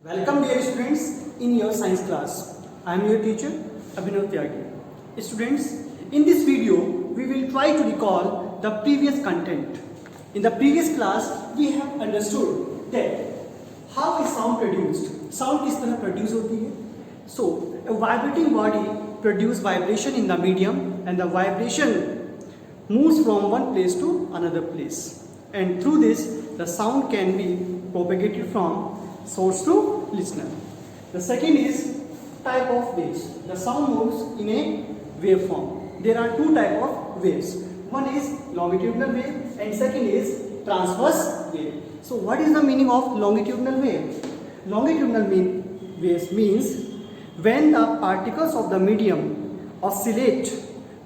Welcome dear students in your science class. I am your teacher Abhinav Tyagi. Students, in this video we will try to recall the previous content. In the previous class we have understood that how is sound produced. Sound किस तरह produce होती है. So a vibrating body produces vibration in the medium and the vibration moves from one place to another place. And through this the sound can be propagated from source to listener. The second is type of waves. The sound moves in a waveform. There are two type of waves. One is longitudinal wave and second is transverse wave. So what is the meaning of longitudinal wave? Longitudinal waves means when the particles of the medium oscillate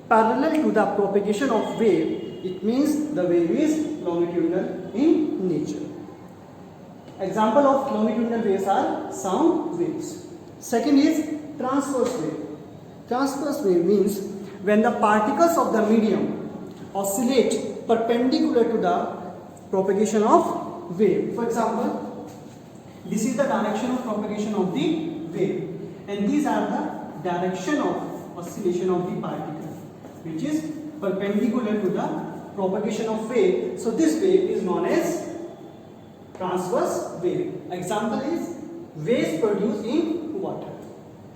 parallel to the propagation of wave, it means the wave is longitudinal in nature. Example of longitudinal waves are sound waves. Second is transverse wave. Transverse wave means when the particles of the medium oscillate perpendicular to the propagation of wave. For example, this is the direction of propagation of the wave, and these are the direction of oscillation of the particle, which is perpendicular to the propagation of wave. So this wave is known as transverse wave. Example is waves produced in water.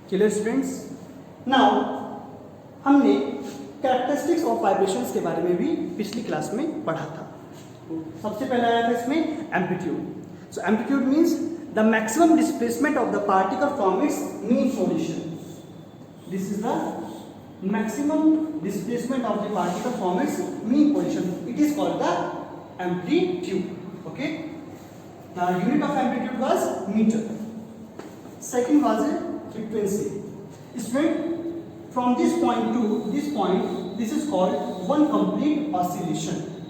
Clear students? Now हमने characteristics of vibrations के बारे में भी पिछली class में पढ़ा था. सबसे पहला आया था इसमें amplitude. So amplitude means the maximum displacement of the particle from its mean position. This is the maximum displacement of the particle from its mean position. It is called the amplitude. Okay. The unit of amplitude was meter. Second was a frequency. Student, from this point to this point, this is called one complete oscillation.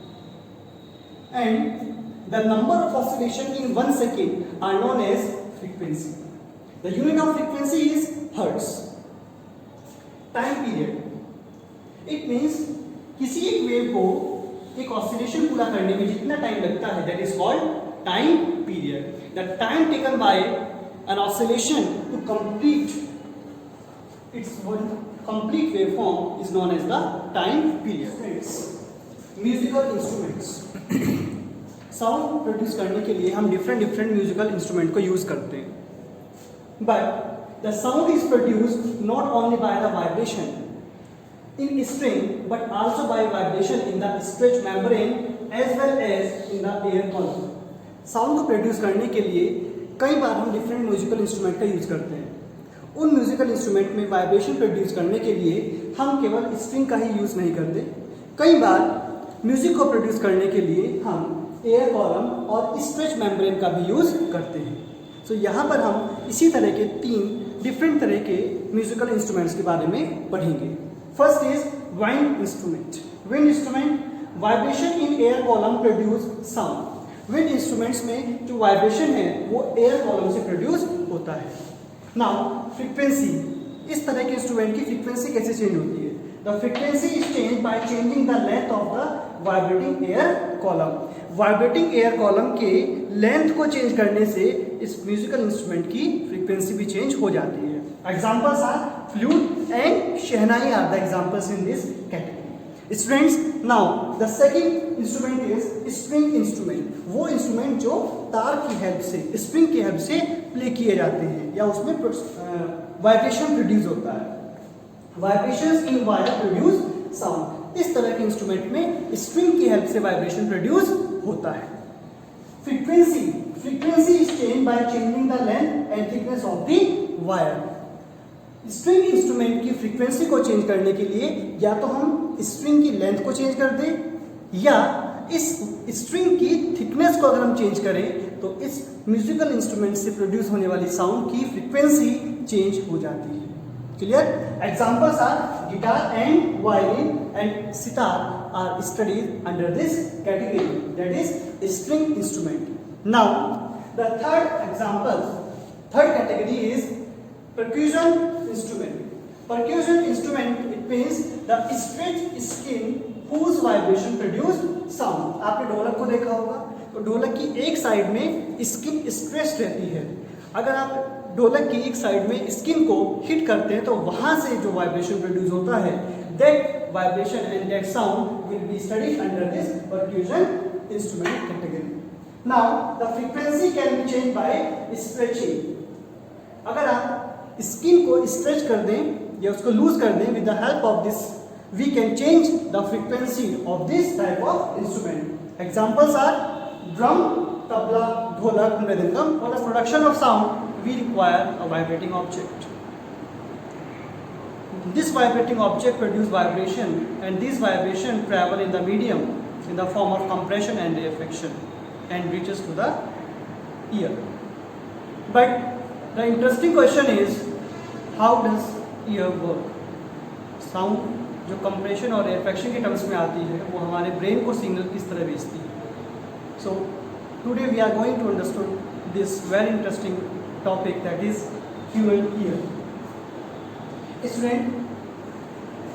And the number of oscillations in 1 second are known as frequency. The unit of frequency is hertz. Time period. It means किसी एक wave को एक oscillation पूरा करने में जितना time लगता है, that is called time period. The time taken by an oscillation to complete its one complete waveform is known as the time period. Musical instruments. Sound produce करने के लिए हम different musical instrument को use करते हैं. But the sound is produced not only by the vibration in string but also by vibration in the stretch membrane as well as in the air column. Sound को produce करने के लिए कई बार हम different musical instrument का use करते हैं. उन म्यूजिकल इंस्ट्रूमेंट में वाइब्रेशन प्रोड्यूस करने के लिए हम केवल स्ट्रिंग का ही यूज नहीं करते. कई बार म्यूजिक को प्रोड्यूस करने के लिए हम एयर कॉलम और स्ट्रेच मेम्ब्रेन का भी यूज करते हैं. सो यहाँ पर हम इसी तरह के 3 डिफरेंट तरह के म्यूजिकल इंस्ट्रूमेंट्स के बारे में पढ़ेंगे. First is wind instrument. Wind instrument vibration in air column produce sound. Wind instruments में जो वाइब्रेशन है वो एयर कॉलम से प्रोड्यूस होता है. Now frequency. इस तरह के इंस्ट्रूमेंट की फ्रीक्वेंसी कैसे चेंज होती है? The frequency is change by changing the length of the vibrating air column. Vibrating air column के लेंथ को चेंज करने से इस म्यूजिकल इंस्ट्रूमेंट की फ्रीक्वेंसी भी चेंज हो जाती है. Examples are flute and shehnai are the examples in this category. Students, now the second instrument is string instrument. वो इंस्ट्रूमेंट जो तार की हेल्प से, स्प्रिंग की हेल्प से प्ले किए जाते हैं या उसमें वाइब्रेशन प्रोड्यूस होता है. वाइब्रेशंस इन वायर प्रोड्यूस साउंड. इस तरह के इंस्ट्रूमेंट में स्प्रिंग की हेल्प से वाइब्रेशन प्रोड्यूस होता है. Frequency. Frequency is change by changing the length and thickness of the wire. String instrument की फ्रीक्वेंसी को चेंज करने के लिए या तो हम स्ट्रिंग की लेंथ को चेंज कर दें या इस स्ट्रिंग की थिकनेस को अगर हम चेंज करें तो इस म्यूजिकल इंस्ट्रूमेंट से प्रोड्यूस होने वाली साउंड की फ्रीक्वेंसी चेंज हो जाती है. Clear? Examples are guitar and violin and sitar are studied under this category, that is string instrument. Now the third category is percussion instrument. Percussion instrument, it means the stretched skin whose vibration produce sound. आपने ढोलक को देखा होगा तो ढोलक की एक side में स्किन स्ट्रेच रहती है अगर आप ढोलक की एक साइड में स्किन को हिट करते हैं तो वहां से जो वाइब्रेशन प्रोड्यूस होता है, that vibration and that sound will be studied under this percussion instrument category. Now the frequency can be change bye stretching. अगर आप स्किन को स्ट्रेच कर दें या उसको लूज कर दें with the help of this, we can change the frequency of this type of instrument. Examples are drum, tabla, dholak, mridangam. For the production of sound, we require a vibrating object. This vibrating object produces vibration, and these vibration travel in the medium in the form of compression and rarefaction and reaches to the ear. But the interesting question is, how does ear work? Sound जो compression और रेफेक्शन के terms में आती है वो हमारे brain को signal किस तरह भेजती है. So today we are going to understand this very interesting topic that is human ear. Student,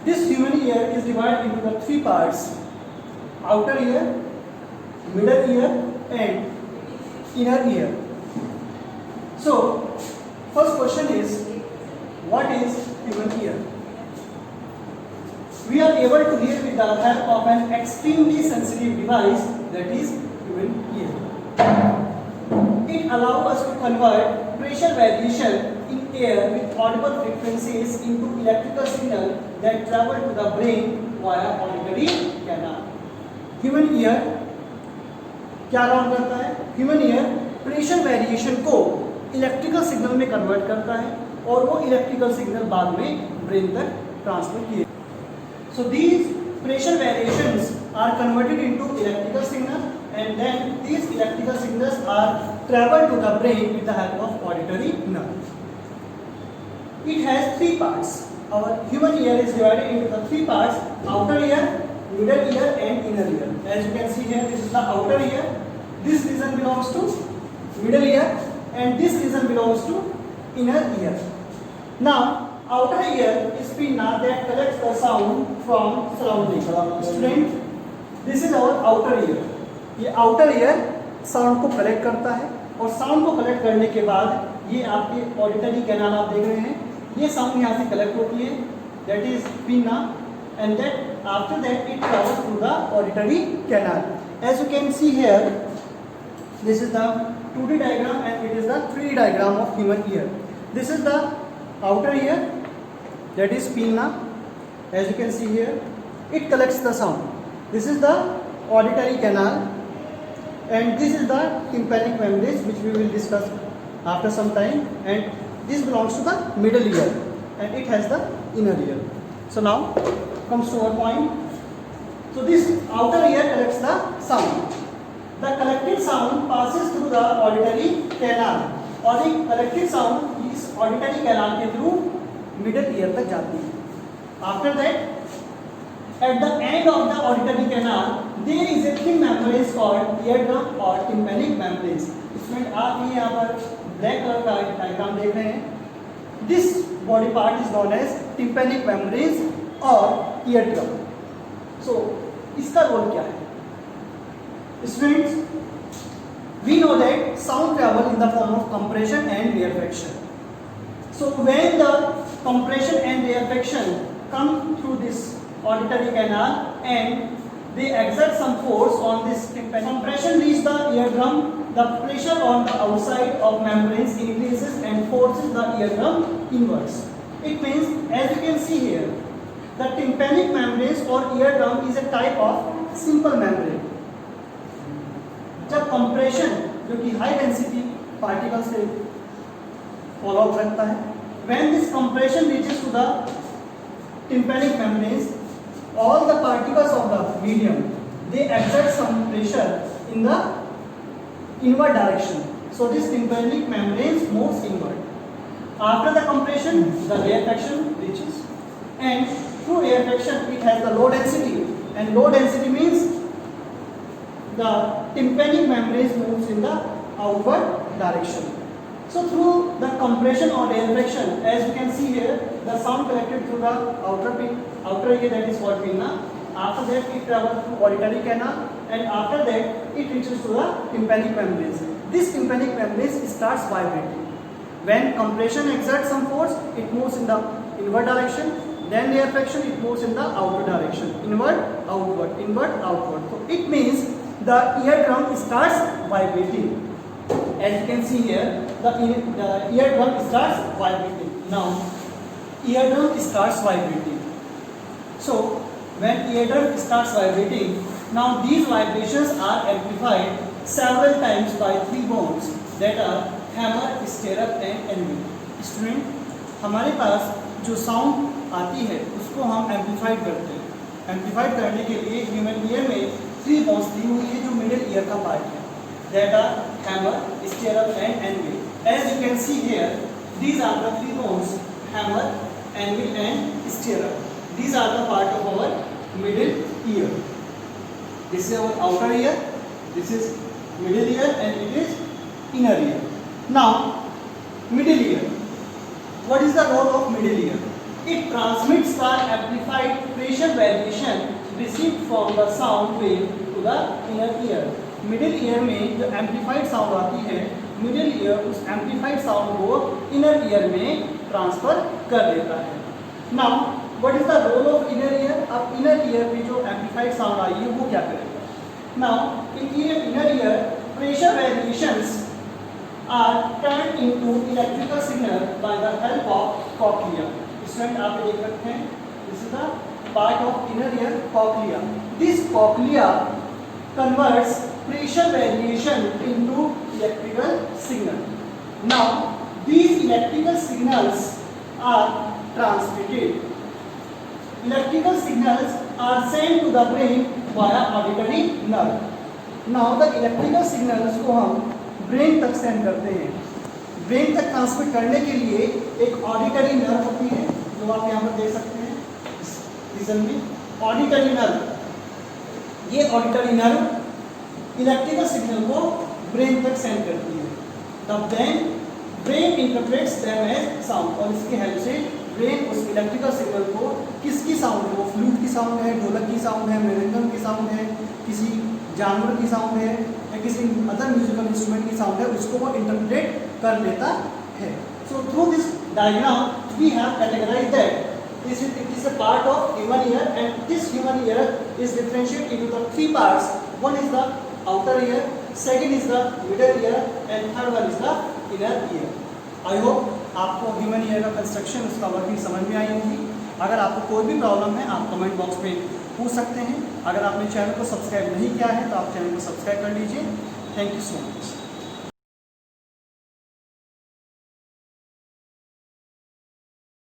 this human ear is divided into the three parts: outer ear, middle ear and inner ear. So first question is, what is human ear? We are able to hear with the help of an extremely sensitive device, that is human ear. It allows us to convert pressure variation in air with audible frequencies into electrical signal that travel to the brain via auditory canal. Human ear क्या काम करता है? Human ear pressure variation को electrical signal में convert करता है और वो इलेक्ट्रिकल सिग्नल बाद में ब्रेन तक ट्रांसफर किए. So these pressure variations are converted into electrical signal, and then these electrical signals are traveled to the brain with the help of auditory nerve. It has three parts. Our human ear is divided into the three parts: outer ear, middle ear and inner ear. As you can see here, this is the outer ear. This region belongs to middle ear and this region belongs to inner ear. Now outer ear is pinna that collects the sound from surrounding. Student, this is our outer ear. ये outer ear sound को collect करता है और sound को collect करने के बाद ये आपके ऑडिटरी कैनाल आप देख रहे हैं, ये साउंड यहाँ से कलेक्ट होती है, that is pinna, and that after that it travels through the auditory canal. As you can see here, this is the 2D diagram and it is the 3D diagram of human ear. This is the outer ear, that is pinna. As you can see here, it collects the sound. This is the auditory canal and this is the tympanic membranes, which we will discuss after some time, and this belongs to the middle ear and it has the inner ear. So now comes to our point. So this outer ear collects the sound. The collected sound passes through the auditory canal और एक collected sound इस auditory canal के through मिडल ईयर तक जाती है. After that, at the end of the auditory canal there is a thin membrane called ear drum और टिम्पैनिक मेम्ब्रेन. इसमें आप ये यहाँ पर ब्लैक कलर का डायग्राम देख रहे हैं. This body part is known as tympanic membrane और ईयर ड्रम. सो इसका रोल क्या है? Students, we know that sound travel in the form of compression and rarefaction. So when the compression and rarefaction come through this auditory canal and they exert some force on this tympanic. Compression reaches the eardrum. The pressure on the outside of membranes increases and forces the eardrum inwards. It means, as you can see here, the tympanic membranes or eardrum is a type of simple membrane. जब compression जो कि high density particles से follow up रखता है, when this compression reaches to the tympanic membranes, all the particles of the medium, they exert some pressure in the inward direction. So this tympanic membranes moves inward. After the compression, the rarefaction reaches, and through rarefaction it has the low density, and low density means the tympanic membranes moves in the outward direction. So through the compression or rarefaction, as you can see here, the sound collected through the outer ear, that is called pinna. After that it travels through auditory canal, and after that it reaches to the tympanic membranes. This tympanic membrane starts vibrating. When compression exerts some force, it moves in the inward direction. Then the air fraction, it moves in the outward direction. Inward, outward, inward, outward. So it means the eardrum starts vibrating. As you can see here, the eardrum starts vibrating. Now, eardrum starts vibrating. So, when eardrum starts vibrating, now these vibrations are amplified several times by three bones that are hammer, stirrup and anvil. Student, हमारे पास जो sound आती है उसको हम amplified करते हैं। Amplified करने के लिए ह्यूमन ईयर में थ्री बोन्स दी हुई है जो मिडिल ईयर का पार्ट है, that are hammer, stirrup and anvil. As you can see here, these are the three bones: hammer, anvil and stirrup. These are the part of our middle ear. This is our outer ear, this is middle ear and it is inner ear. Now, middle ear. What is the role of middle ear? It transmits the amplified pressure variation received from the sound wave to the inner ear. Middle ear में जो amplified sound आती है, middle ear उस amplified sound को inner ear में transfer कर देता है। Now what is the role of inner ear? अब इनर ईयर में जो एम्पलीफाइड साउंड आई है वो क्या करेगा? Now in inner ear pressure variations are turn into electrical signal by the help of cochlea. Student आप देख सकते हैं, this is the part of inner year, cochlea. This cochlea converts pressure variation into electrical signal. Now, these electrical signals are transmitted. Electrical signals are sent to the brain via auditory nerve. Now, the electrical signals को हम brain तक send करते हैं। brain तक transmit करने के लिए एक auditory nerve होती है जो आप यहाँ पर देख सकते हैं इस रीजन में, auditory nerve। ये ऑडिटरी नर्व इलेक्ट्रिकल सिग्नल को ब्रेन तक सेंड करती है। तब then brain interprets them as sound, और इसके हेल्प से ब्रेन उस इलेक्ट्रिकल सिग्नल को किसकी साउंड है, वो फ्लूट की साउंड है, ढोलक की साउंड है, मृदंगम की साउंड है, किसी जानवर की साउंड है या किसी अदर म्यूजिकल इंस्ट्रूमेंट की साउंड है, उसको वो इंटरप्रेट कर लेता है। So through this diagram we have categorized that it is a part of human ear, and this human ear is differentiated into the three parts. One is the outer ear, second is the middle ear and third one is the inner ear. I hope आपको human ear का construction, उसका working समझ में आई होगी। अगर आपको कोई भी प्रॉब्लम है आप कमेंट बॉक्स में पूछ सकते हैं। अगर आपने चैनल को सब्सक्राइब नहीं किया है तो आप चैनल को सब्सक्राइब कर लीजिए। Thank you so much.